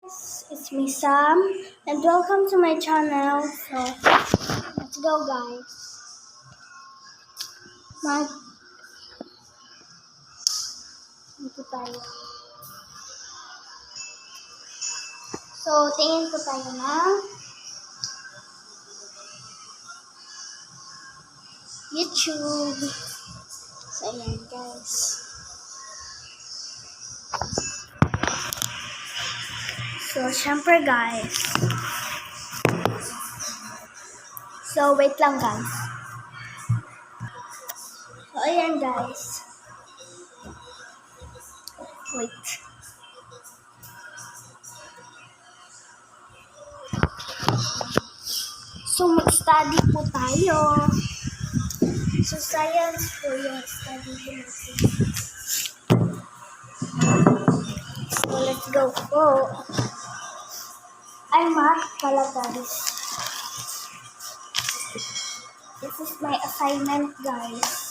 It's me Sam and welcome to my channel. So let's go guys. Dito tayo. So tingin ko tayo ng YouTube. So ayan guys. So syempre guys. So wait lang guys. So ayan guys. Wait. So mag-study po tayo. So science po yung study natin. So let's go po. Ay math pala guys. This is my assignment guys.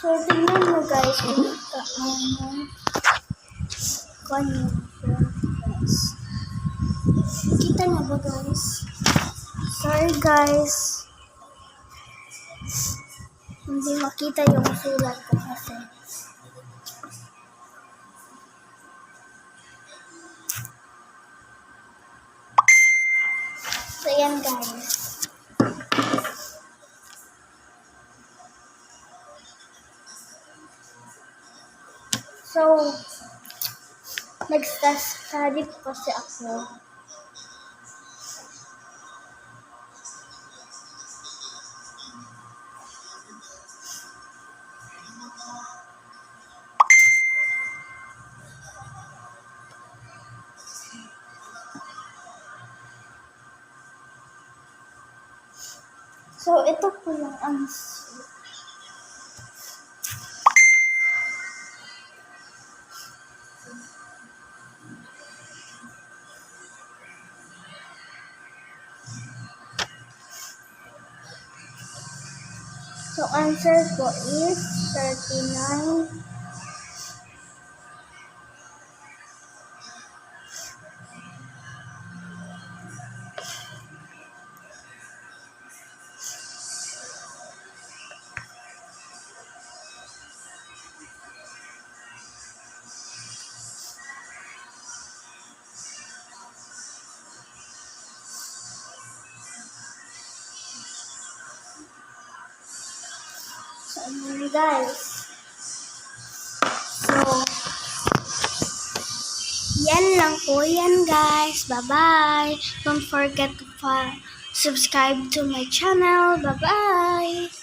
So, tingnan mo guys, guys. Kita na ba guys? Sorry guys. Hindi makita yung sulat ko kasi. So, yan guys. So, nag-study po kasi ako. So, ito po yung answer. So, answer po is 39. So, guys. So, yan lang po yan guys. Bye-bye. Don't forget to subscribe to my channel. Bye-bye.